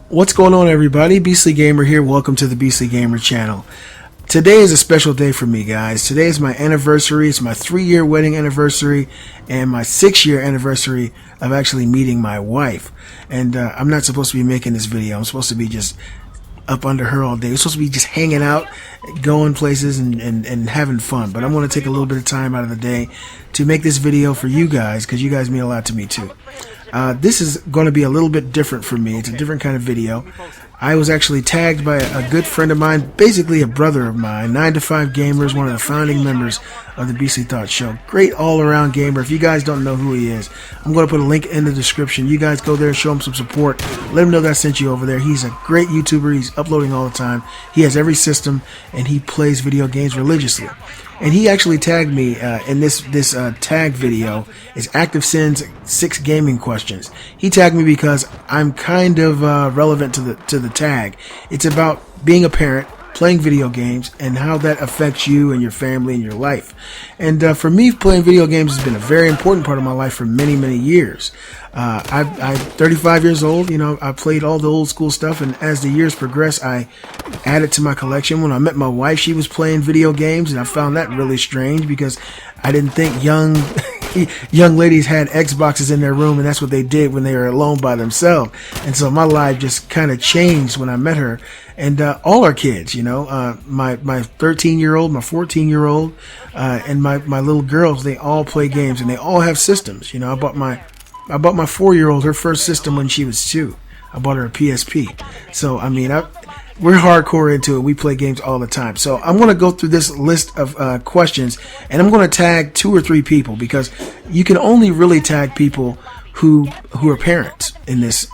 What's going on, everybody? Beastly Gamer here. Welcome to the Beastly Gamer channel. Today is a special day for me, guys. Today is my anniversary. It's my 3-year wedding anniversary and my 6-year anniversary of actually meeting my wife. And I'm not supposed to be making this video. I'm supposed to be just up under her all day. We're supposed to be just hanging out, going places and having fun. But I'm going to take a little bit of time out of the day to make this video for you guys, because you guys mean a lot to me too. This is going to be a little bit different for me. It's a different kind of video. I was actually tagged by a good friend of mine, basically a brother of mine. 9TO5G4MER is one of the founding members of the Beastly Thoughts show. Great all-around gamer. If you guys don't know who he is, I'm going to put a link in the description. You guys go there and show him some support. Let him know that I sent you over there. He's a great YouTuber. He's uploading all the time. He has every system, and he plays video games religiously. And he actually tagged me in this tag video. It's Active Sin's 6 gaming questions. He tagged me because I'm kind of relevant to the tag. It's about being a parent, playing video games, and how that affects you and your family and your life. And for me, playing video games has been a very important part of my life for many, many years. I'm 35 years old. You know, I played all the old school stuff, and as the years progressed, I added to my collection. When I met my wife, she was playing video games, and I found that really strange because I didn't think young ladies had Xboxes in their room, and that's what they did when they were alone by themselves. And so my life just kind of changed when I met her. And all our kids, you know, my 13-year-old, my 14-year-old, and my little girls, they all play games, and they all have systems. You know, I bought my 4-year-old her first system when she was 2. I bought her a PSP. So I mean, we're hardcore into it. We play games all the time. So I'm going to go through this list of questions, and I'm going to tag 2 or 3 people, because you can only really tag people who are parents in this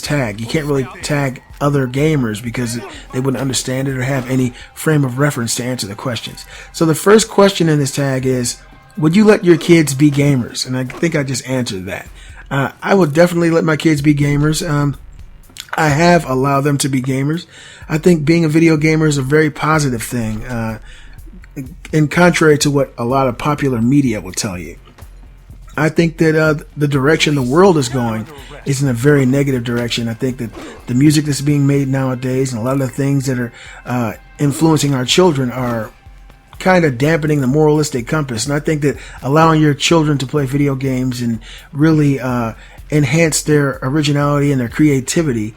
tag. You can't really tag other gamers because they wouldn't understand it or have any frame of reference to answer the questions. So the first question in this tag is, would you let your kids be gamers? And I think I just answered that. I would definitely let my kids be gamers. I have allowed them to be gamers. I think being a video gamer is a very positive thing, in contrary to what a lot of popular media will tell you. I think that the direction the world is going is in a very negative direction. I think that the music that's being made nowadays and a lot of the things that are influencing our children are kind of dampening the moralistic compass. And I think that allowing your children to play video games and really enhance their originality and their creativity,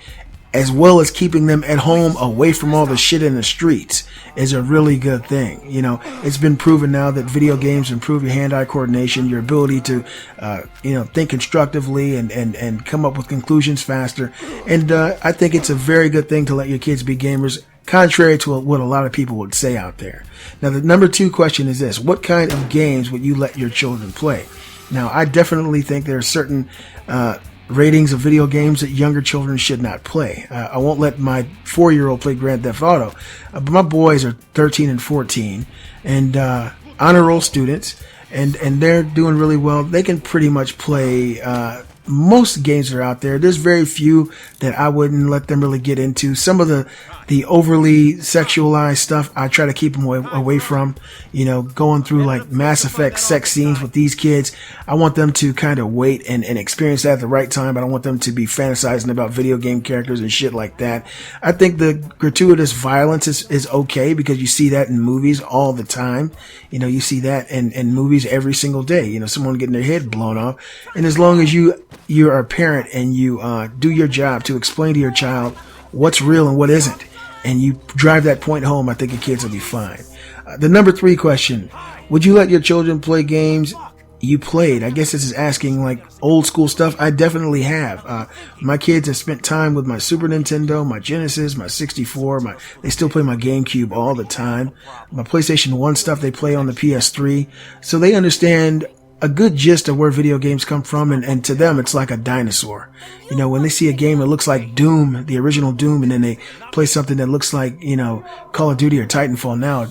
as well as keeping them at home away from all the shit in the streets, is a really good thing. You know, it's been proven now that video games improve your hand-eye coordination, your ability to, think constructively and come up with conclusions faster. And I think it's a very good thing to let your kids be gamers, contrary to what a lot of people would say out there. Now, the number 2 question is this: what kind of games would you let your children play? Now, I definitely think there are certain ratings of video games that younger children should not play. I won't let my 4-year-old play Grand Theft Auto, but my boys are 13 and 14 and honor roll students, and they're doing really well. They can pretty much play most games that are out there. There's very few that I wouldn't let them really get into. Some of the overly sexualized stuff I try to keep them away from. You know, going through like Mass Effect sex scenes with these kids, I want them to kind of wait and experience that at the right time. I don't want them to be fantasizing about video game characters and shit like that. I think the gratuitous violence is okay, because you see that in movies all the time. You know, you see that in movies every single day. You know, someone getting their head blown off. And as long as you're a parent and you do your job to explain to your child what's real and what isn't, and you drive that point home, I think your kids will be fine. The number 3 question: would you let your children play games you played? I guess this is asking like old school stuff. I definitely have. My kids have spent time with my Super Nintendo, my Genesis, my 64. They still play my GameCube all the time. My PlayStation 1 stuff they play on the PS3. So they understand a good gist of where video games come from, and to them it's like a dinosaur. You know, when they see a game that looks like Doom, the original Doom, and then they play something that looks like, you know, Call of Duty or Titanfall now,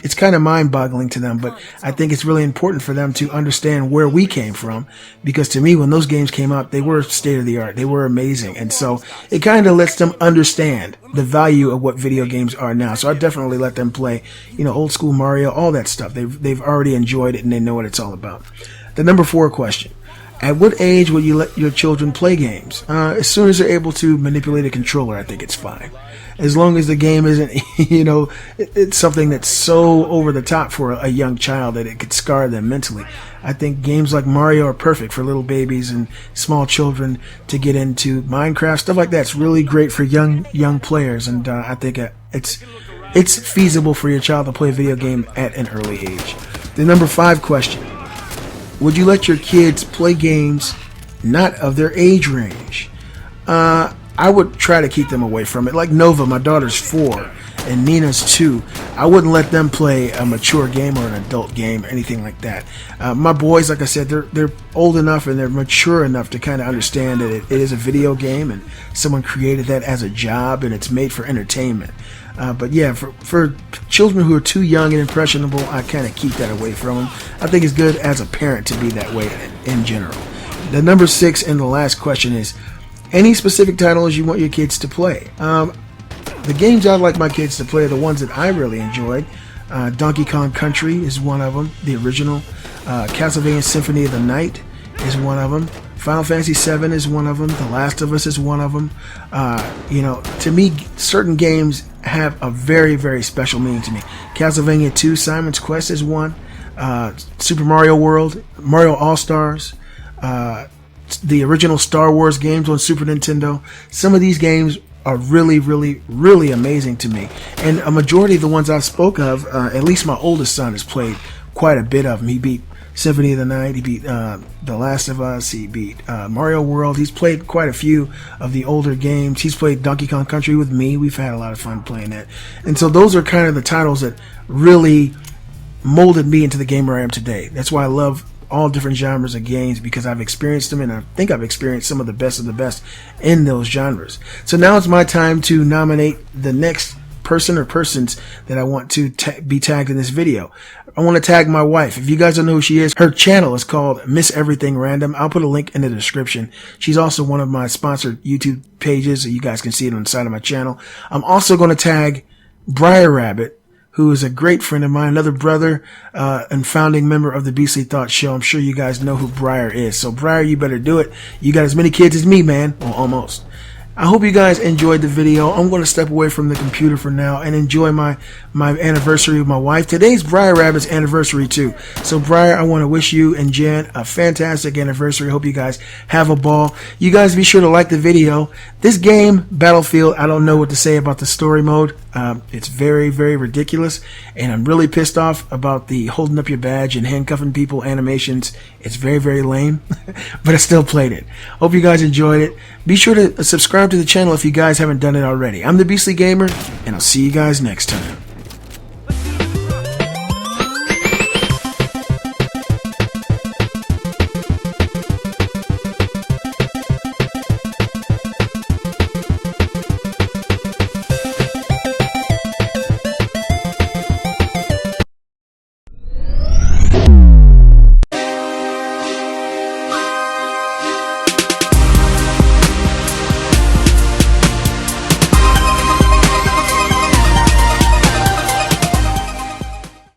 it's kind of mind-boggling to them. But I think it's really important for them to understand where we came from, because to me, when those games came out, they were state-of-the-art. They were amazing. And so it kind of lets them understand the value of what video games are now. So I definitely let them play, you know, old school Mario, all that stuff. They've already enjoyed it, and they know what it's all about. The number 4 question: At what age would you let your children play games? As soon as they're able to manipulate a controller, I think it's fine. As long as the game isn't, it's something that's so over the top for a young child that it could scar them mentally. I think games like Mario are perfect for little babies and small children to get into. Minecraft, stuff like that's really great for young players, and I think it's feasible for your child to play a video game at an early age. The number 5 question. Would you let your kids play games not of their age range? I would try to keep them away from it. Like Nova, my daughter's 4, and Nina's 2. I wouldn't let them play a mature game or an adult game or anything like that. My boys, like I said, they're old enough and they're mature enough to kind of understand that it is a video game and someone created that as a job and it's made for entertainment. But yeah, for children who are too young and impressionable, I kind of keep that away from them. I think it's good as a parent to be that way in general. The number 6 and the last question is, any specific titles you want your kids to play? The games I'd like my kids to play are the ones that I really enjoyed. Donkey Kong Country is one of them, the original. Castlevania Symphony of the Night is one of them. Final Fantasy VII is one of them. The Last of Us is one of them. To me, certain games have a very, very special meaning to me. Castlevania 2, Simon's Quest is one. Super Mario World, Mario All-Stars, the original Star Wars games on Super Nintendo. Some of these games are really, really, really amazing to me. And a majority of the ones I spoke of, at least my oldest son has played quite a bit of them. He beat Symphony of the Night, he beat The Last of Us, he beat Mario World. He's played quite a few of the older games. He's played Donkey Kong Country with me. We've had a lot of fun playing that. And so those are kind of the titles that really molded me into the gamer I am today. That's why I love all different genres of games, because I've experienced them, and I think I've experienced some of the best in those genres. So now it's my time to nominate the next person or persons that I want to be tagged in this video. I want to tag my wife. If you guys don't know who she is, her channel is called Miss Everything Random. I'll put a link in the description. She's also one of my sponsored YouTube pages, so you guys can see it on the side of my channel. I'm also going to tag Briar Rabbit, who is a great friend of mine, another brother and founding member of the Beastly Thoughts Show. I'm sure you guys know who Briar is. So Briar, you better do it. You got as many kids as me, man. Well, almost. I hope you guys enjoyed the video. I'm going to step away from the computer for now and enjoy my anniversary with my wife. Today's Briar Rabbit's anniversary too. So Briar, I want to wish you and Jan a fantastic anniversary. Hope you guys have a ball. You guys be sure to like the video. This game, Battlefield, I don't know what to say about the story mode. It's very, very ridiculous, and I'm really pissed off about the holding up your badge and handcuffing people animations. It's very, very lame, but I still played it. Hope you guys enjoyed it. Be sure to subscribe to the channel if you guys haven't done it already. I'm the Beastly Gamer, and I'll see you guys next time.